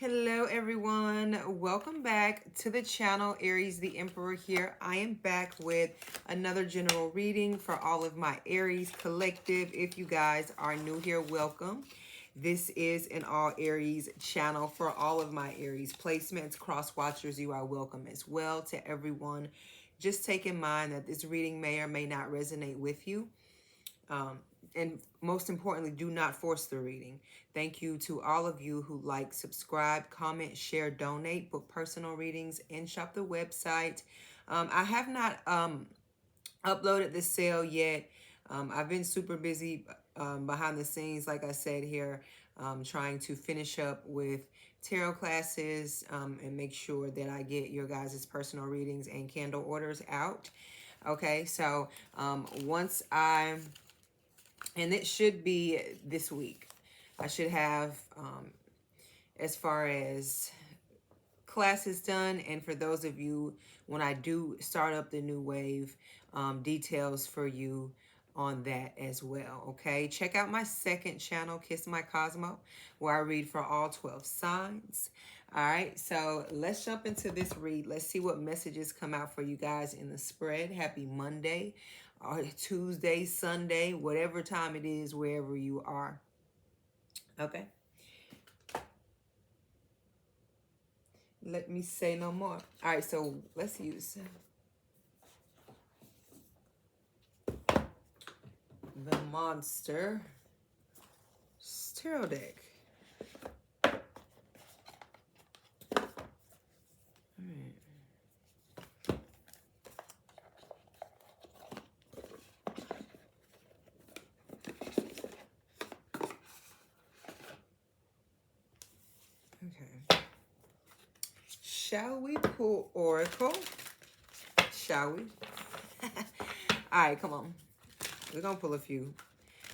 Hello everyone, welcome back to the channel. Aries the Emperor here. I am back with another general reading for all of my Aries collective. If you guys are new here, welcome. This is an all Aries channel. For all of my Aries placements, cross watchers, you are welcome as well. To everyone, just take in mind that this reading may or may not resonate with you. And most importantly, do not force the reading. Thank you to all of you who like, subscribe, comment, share, donate, book personal readings, and shop the website. I have not uploaded the sale yet. I've been super busy behind the scenes, like I said here, trying to finish up with tarot classes and make sure that I get your guys' personal readings and candle orders out. Okay, so once and it should be this week, I should have, as far as classes done. And for those of you, when I do start up the new wave, details for you on that as well. Okay, check out my second channel, Kiss My Cosmo, where I read for all 12 signs. All right, so let's jump into this read. Let's see what messages come out for you guys in the spread. Happy Monday or Tuesday, Sunday, whatever time it is, wherever you are. Okay. Let me say no more. All right, so let's use the Monster Tarot deck. All right. Okay. Shall we pull Oracle? Shall we? All right, come on. We're going to pull a few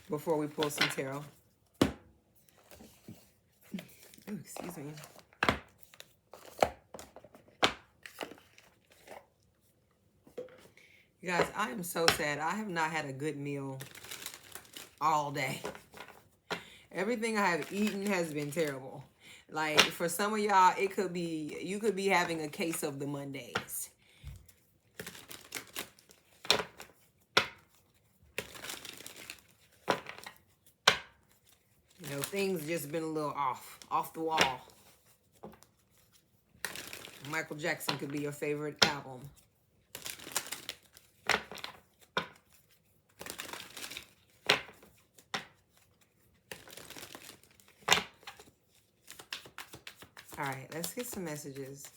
before we pull some tarot. Ooh, excuse me. You guys, I am so sad. I have not had a good meal all day. Everything I have eaten has been terrible. Like, for some of y'all, it could be, you could be having a case of the Mondays. You know, things just been a little off the wall. Michael Jackson could be your favorite album. All right, let's get some messages.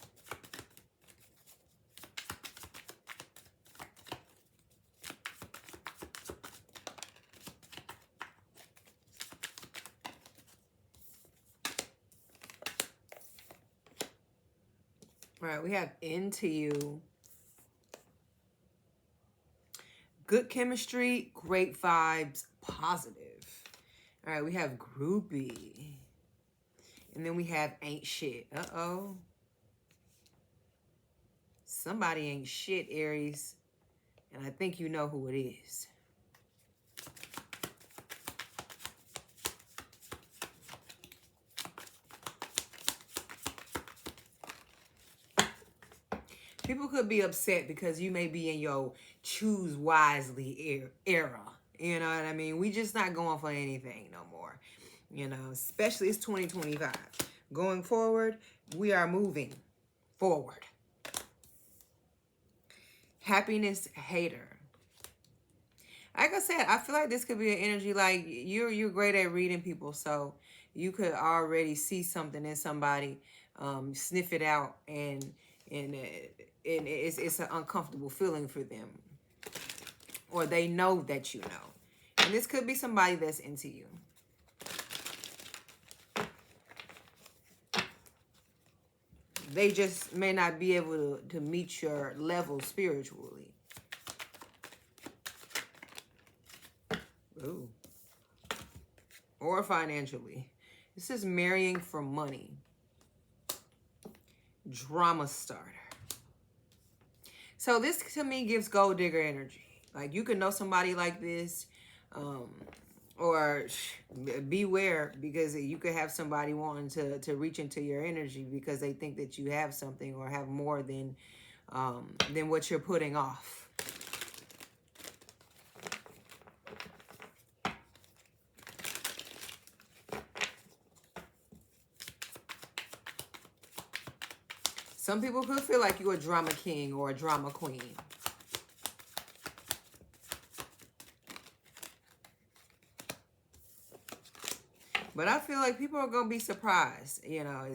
All right, we have Into You. Good chemistry, great vibes, positive. All right, we have Groupie. And then we have Ain't Shit. Uh-oh. Somebody ain't shit, Aries. And I think you know who it is. People could be upset because you may be in your choose wisely era. You know what I mean? We just not going for anything no more. You know, especially it's 2025. Going forward, we are moving forward. Happiness hater. Like I said, I feel like this could be an energy like you're great at reading people, so you could already see something in somebody, sniff it out, and it's an uncomfortable feeling for them, or they know that you know, and this could be somebody that's into you. They just may not be able to meet your level spiritually. Ooh. Or financially. This is marrying for money. Drama starter. So this to me gives gold digger energy. Like you could know somebody like this, or beware, because you could have somebody wanting to reach into your energy because they think that you have something or have more than what you're putting off. Some people could feel like you're a drama king or a drama queen. But I feel like people are going to be surprised. You know,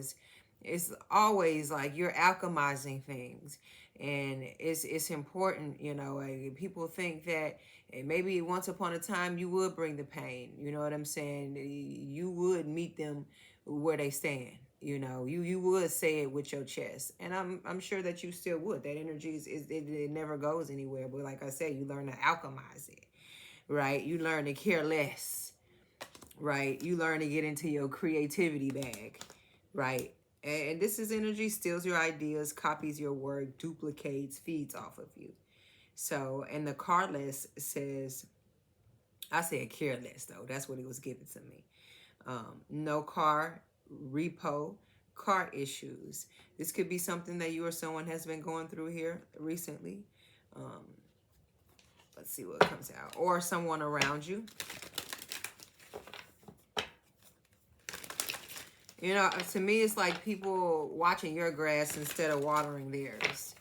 it's always like you're alchemizing things. And it's important, you know, like people think that maybe once upon a time you would bring the pain. You know what I'm saying? You would meet them where they stand. You know, you would say it with your chest. And I'm sure that you still would. That energy it never goes anywhere. But like I said, you learn to alchemize it, right? You learn to care less, right? You learn to get into your creativity bag, right? And this is energy, steals your ideas, copies your work, duplicates, feeds off of you. So, and the cardless says, I said careless though. That's what it was given to me. No car, repo, car issues. This could be something that you or someone has been going through here recently. Let's see what comes out. Or someone around you. You know, to me, it's like people watching your grass instead of watering theirs.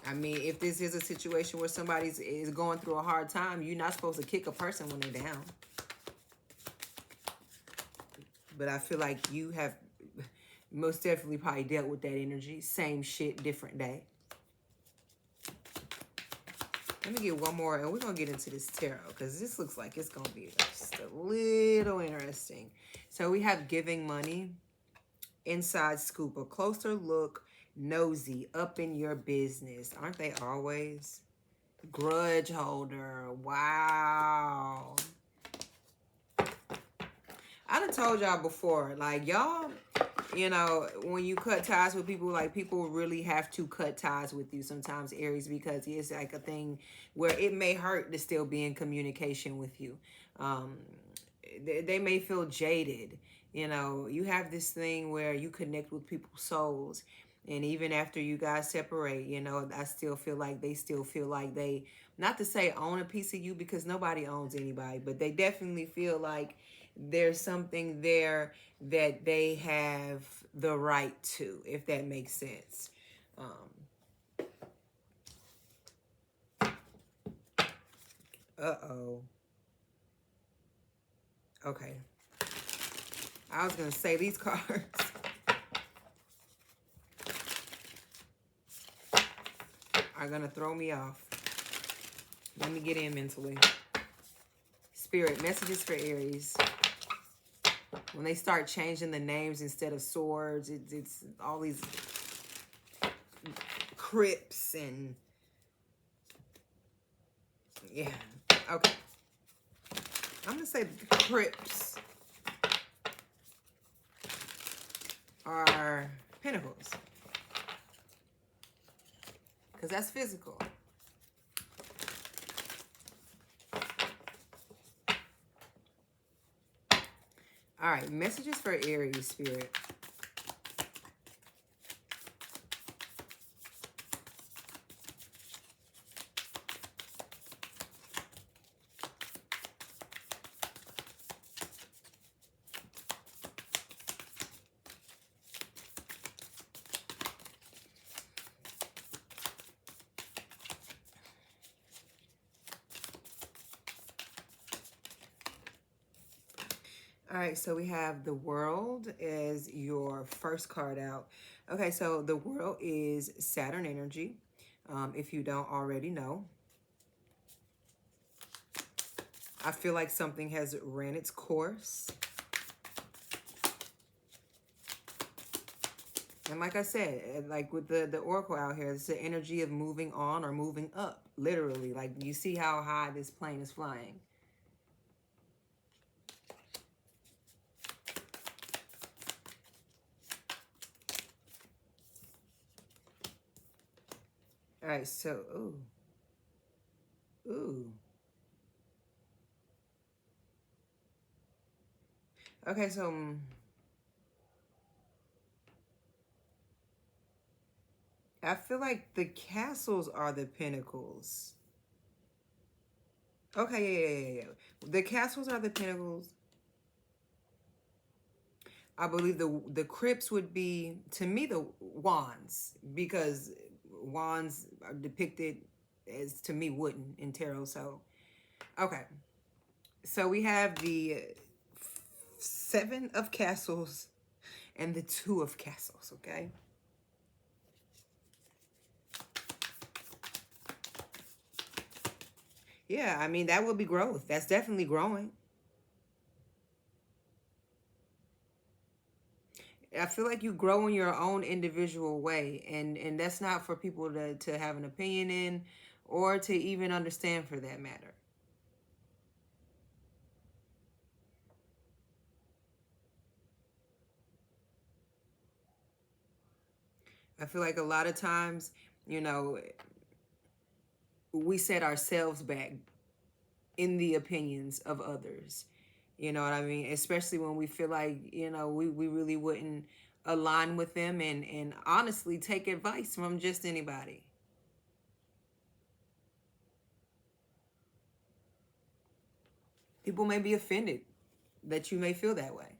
I mean, if this is a situation where somebody is going through a hard time, you're not supposed to kick a person when they're down. But I feel like you have most definitely probably dealt with that energy. Same shit, different day. Let me get one more, and we're going to get into this tarot, because this looks like it's going to be just a little interesting. So we have giving money, inside scoop, a closer look, nosy, up in your business. Aren't they always? Grudge holder. Wow. I done told y'all before, like, y'all, you know, when you cut ties with people, like, people really have to cut ties with you sometimes, Aries, because it's like a thing where it may hurt to still be in communication with you. They may feel jaded. You know, you have this thing where you connect with people's souls. And even after you guys separate, you know, I still feel like they, not to say own a piece of you, because nobody owns anybody, but they definitely feel like there's something there that they have the right to, if that makes sense. Uh-oh. Okay. I was going to say these cards are going to throw me off. Let me get in mentally. Spirit, messages for Aries. When they start changing the names instead of swords, it's all these crypts and... Yeah. Okay. I'm going to say the crypts are pentacles. Because that's physical. All right, messages for Aries, Spirit. All right, so we have the World as your first card out. Okay, so the World is Saturn energy, if you don't already know. I feel like something has ran its course. And like I said, like with the Oracle out here, it's the energy of moving on or moving up, literally. Like, you see how high this plane is flying. All right, so, ooh. Okay, so I feel like the castles are the pinnacles. Okay, yeah. The castles are the pinnacles. I believe the crypts would be, to me, the wands, because wands are depicted as, to me, wooden in tarot. So, okay. So we have the 7 of castles and the 2 of castles, okay? Yeah, I mean, that would be growth. That's definitely growing. I feel like you grow in your own individual way, and that's not for people to have an opinion in, or to even understand, for that matter. I feel like a lot of times, you know, we set ourselves back in the opinions of others. You know what I mean? Especially when we feel like, we really wouldn't align with them, and honestly take advice from just anybody. People may be offended that you may feel that way.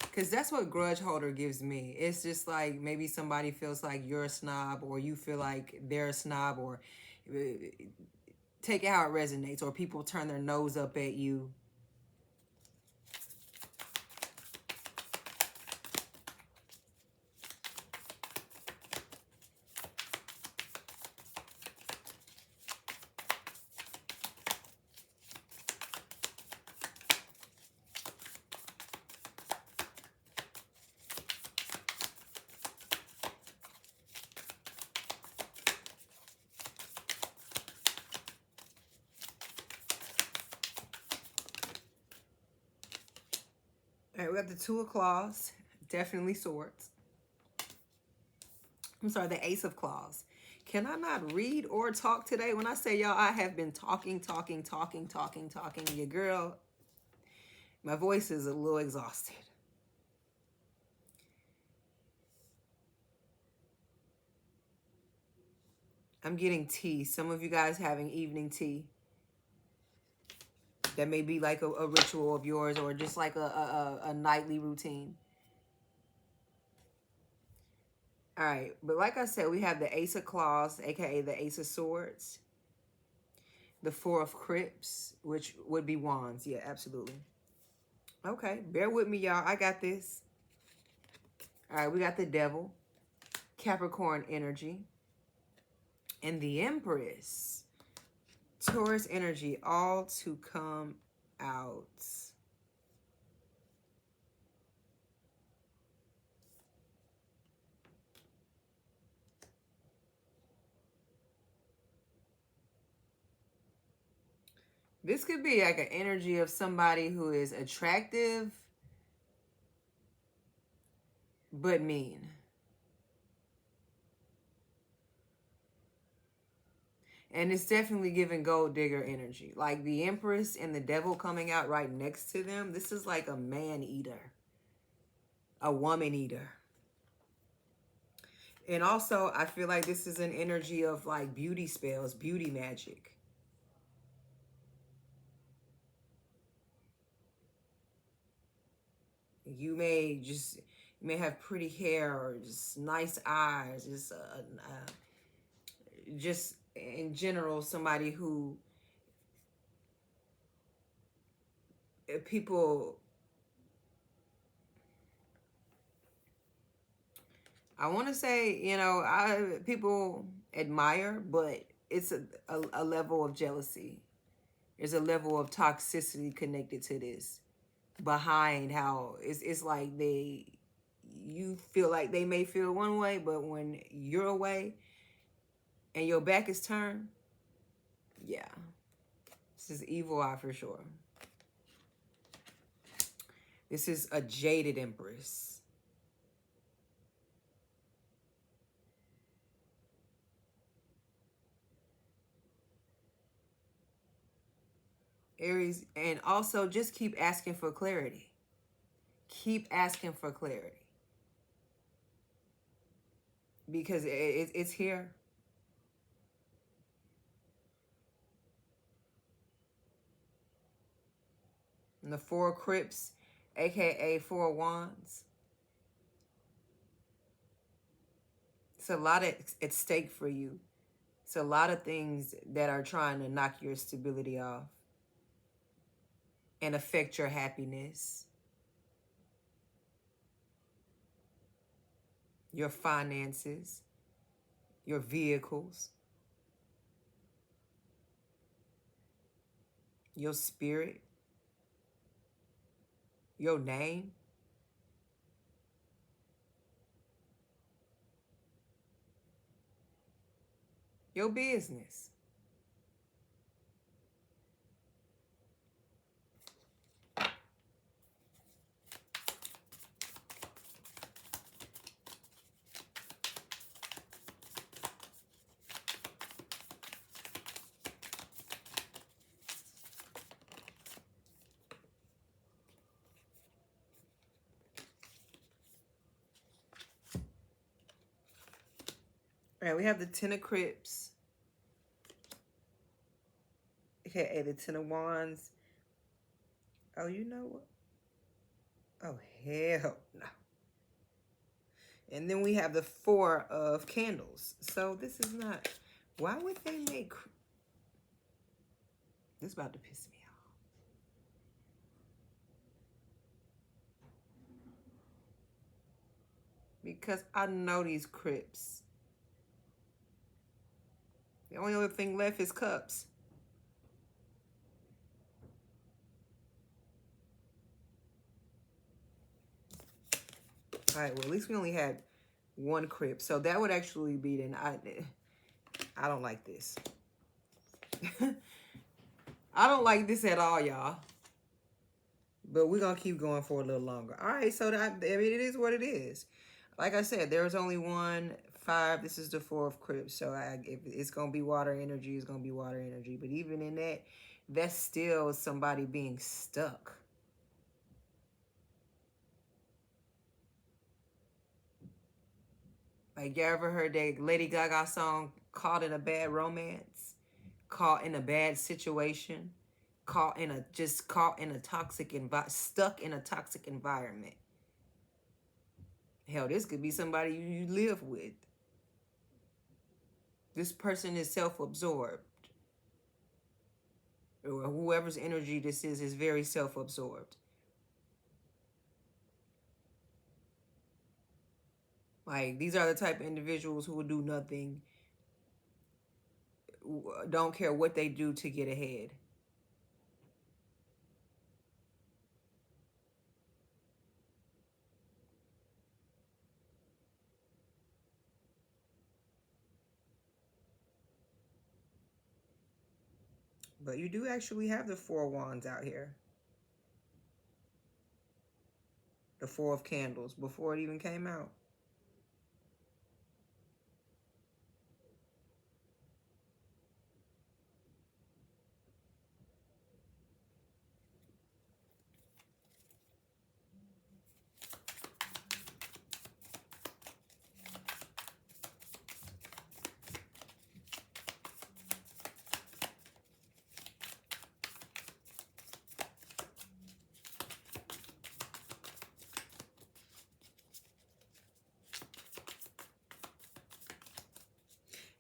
Because that's what grudge holder gives me. It's just like maybe somebody feels like you're a snob, or you feel like they're a snob, or uh, take it how it resonates, or people turn their nose up at you. All right, we got the 2 of claws, definitely swords. I'm sorry, the Ace of claws. Can I not read or talk today? When I say, y'all, I have been talking. Your girl, my voice is a little exhausted. I'm getting tea. Some of you guys having evening tea. That may be like a ritual of yours, or just like a nightly routine. All right, but like I said, we have the Ace of claws, aka the Ace of swords. The 4 of crypts, which would be wands. Yeah, absolutely. Okay, bear with me, y'all. I got this. All right, we got the devil, Capricorn energy, and the Empress, Taurus energy, all to come out. This could be like an energy of somebody who is attractive but mean. And it's definitely giving gold digger energy. Like the Empress and the devil coming out right next to them. This is like a man eater, a woman eater. And also, I feel like this is an energy of like beauty spells, beauty magic. You may have pretty hair, or just nice eyes, just in general, somebody who people, I want to say, people admire, but it's a level of jealousy. There's a level of toxicity connected to this, behind how it's like you feel like they may feel one way, but when you're away and your back is turned, yeah, this is evil eye for sure. This is a jaded Empress. Aries, and also just keep asking for clarity. Keep asking for clarity. Because it's here. And the Four of Crips, aka Four of Wands. It's a lot at stake for you. It's a lot of things that are trying to knock your stability off and affect your happiness, your finances, your vehicles, your spirit, your name. Your business. All right, we have the Ten of Crips. Okay, the Ten of Wands. Oh, you know what? Oh, hell no. And then we have the Four of Candles. So this is not... Why would they make... This is about to piss me off. Because I know these Crips. The only other thing left is Cups. All right, well, at least we only had one Crip. So that would actually be then... I don't like this. I don't like this at all, y'all. But we're going to keep going for a little longer. All right, so that, I mean, it is what it is. Like I said, there's only 1, 5. This is the Four of Crips. So if it's going to be water energy, it's going to be water energy. But even in that, that's still somebody being stuck. Like, you ever heard that Lady Gaga song, Caught in a Bad Romance? Caught in a bad situation? Caught in a toxic stuck in a toxic environment. Hell, this could be somebody you live with. This person is self-absorbed. Or whoever's energy this is very self-absorbed. Like, these are the type of individuals who will do nothing, don't care what they do to get ahead. But you do actually have the Four of Wands out here. The Four of Candles, before it even came out.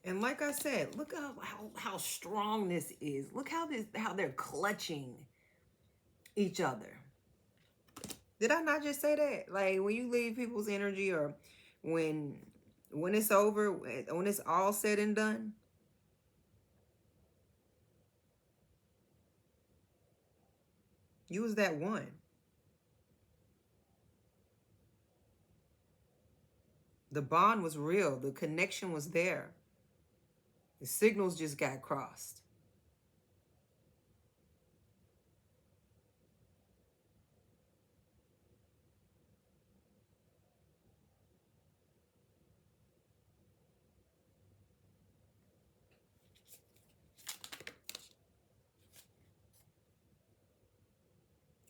And like I said, look how strong this is. Look how they're clutching each other. Did I not just say that? Like, when you leave people's energy, or when it's over, when it's all said and done, you was that one. The bond was real. The connection was there. The signals just got crossed.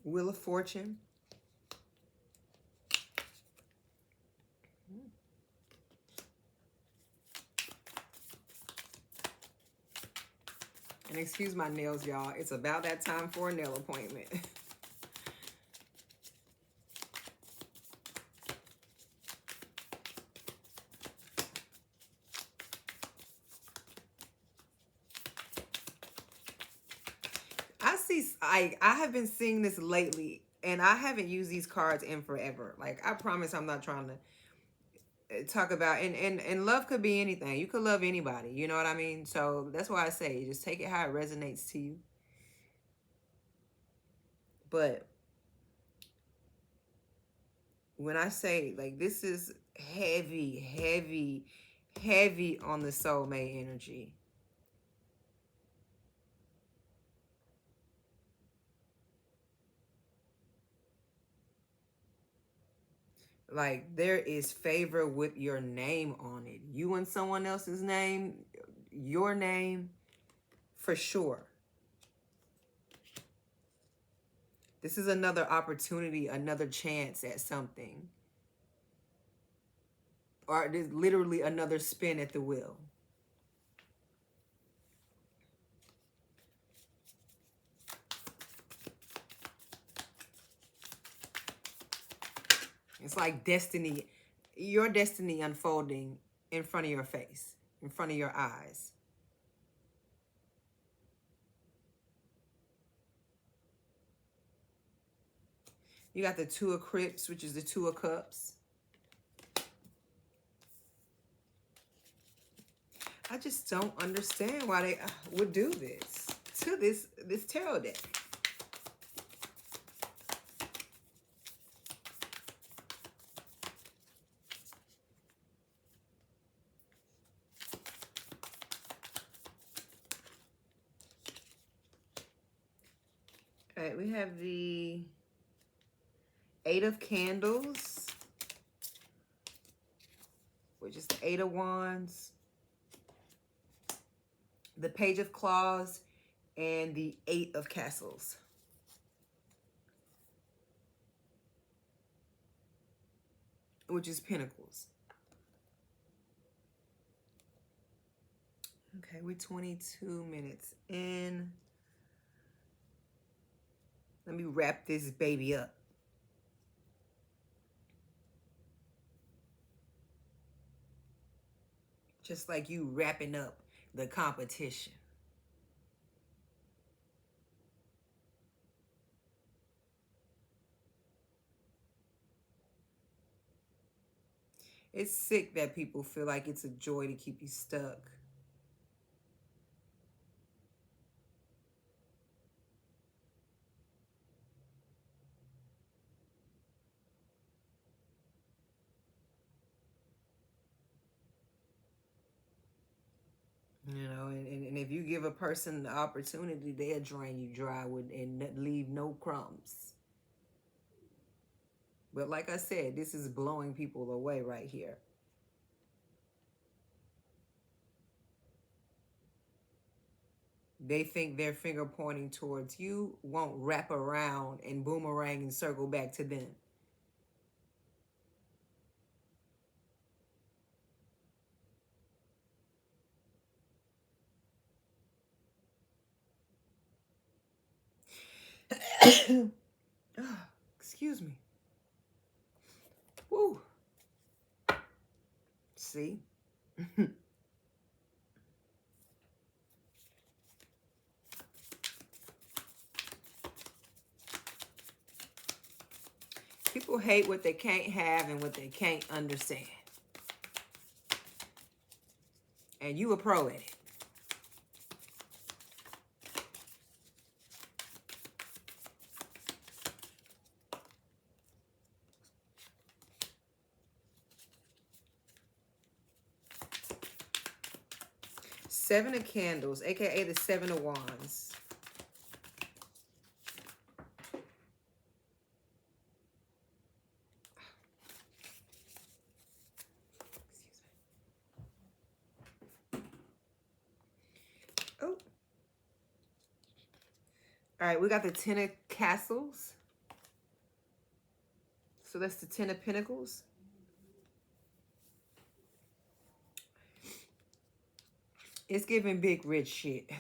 Wheel of Fortune. And excuse my nails, y'all. It's about that time for a nail appointment. I have been seeing this lately, and I haven't used these cards in forever. Like, I promise I'm not trying to talk about, and love could be anything. You could love anybody, you know what I mean? So that's why I say just take it how it resonates to you. But when I say, like, this is heavy, heavy, heavy on the soulmate energy. Like, there is favor with your name on it. You and someone else's name, your name, for sure. This is another opportunity, another chance at something. Or it is literally another spin at the wheel. It's like destiny, your destiny unfolding in front of your face, in front of your eyes. You got the Two of Cups, which is the Two of Cups. I just don't understand why they would do this to this tarot deck. All right, we have the Eight of Candles, which is the Eight of Wands, the Page of Claws, and the Eight of Castles. Which is Pentacles. Okay, we're 22 minutes in. Let me wrap this baby up. Just like you wrapping up the competition. It's sick that people feel like it's a joy to keep you stuck. You know, and if you give a person the opportunity, they'll drain you dry and leave no crumbs. But like I said, this is blowing people away right here. They think their finger pointing towards you won't wrap around and boomerang and circle back to them. Excuse me. Woo. See? People hate what they can't have and what they can't understand. And you a pro at it. Seven of Candles, aka the Seven of Wands. Oh. All right, we got the Ten of Castles. So that's the Ten of Pentacles. It's giving big rich shit.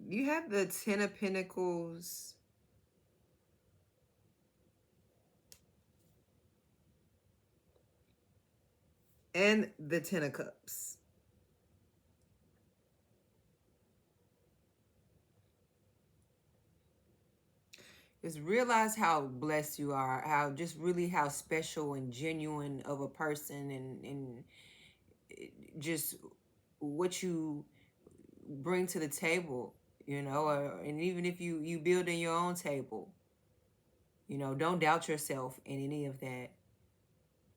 You have the Ten of Pentacles and the Ten of Cups. Just realize how blessed you are, how just really how special and genuine of a person, and just what you bring to the table, you know, and even if you build in your own table, you know, don't doubt yourself in any of that.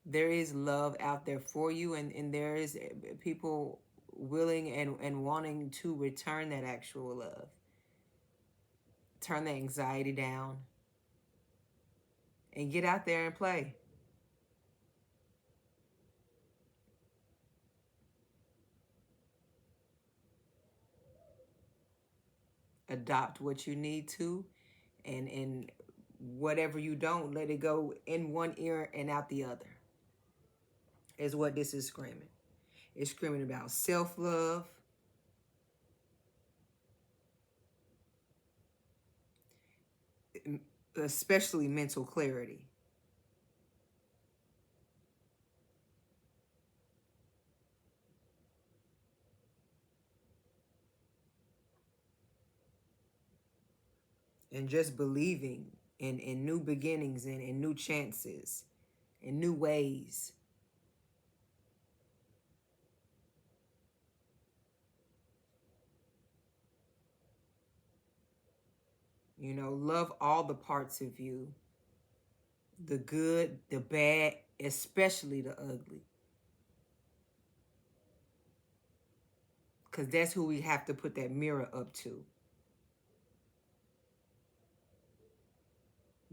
There is love out there for you, and there is people willing and wanting to return that actual love. Turn the anxiety down and get out there and play. Adopt what you need to, and whatever you don't, let it go in one ear and out the other, is what this is screaming. It's screaming about self-love, especially mental clarity. And just believing in new beginnings and new chances and new ways. You know, love all the parts of you, the good, the bad, especially the ugly. Because that's who we have to put that mirror up to.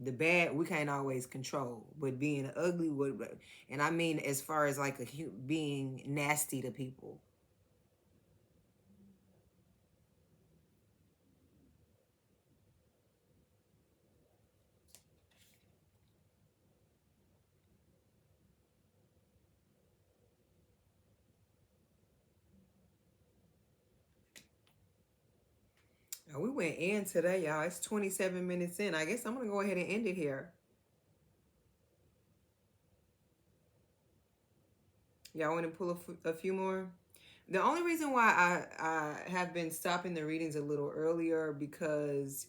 The bad we can't always control, but being ugly would, and I mean as far as like being nasty to people. We went in today, y'all. It's 27 minutes in. I guess I'm gonna go ahead and end it here. Y'all want to pull a few more? The only reason why I have been stopping the readings a little earlier, because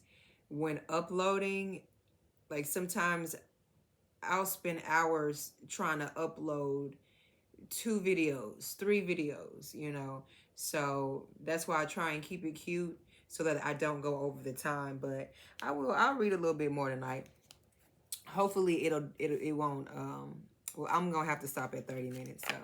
when uploading, like sometimes I'll spend hours trying to upload 2 videos, 3 videos, you know. So that's why I try and keep it cute so that I don't go over the time. But I'll read a little bit more tonight. Hopefully it won't well, I'm gonna have to stop at 30 minutes, so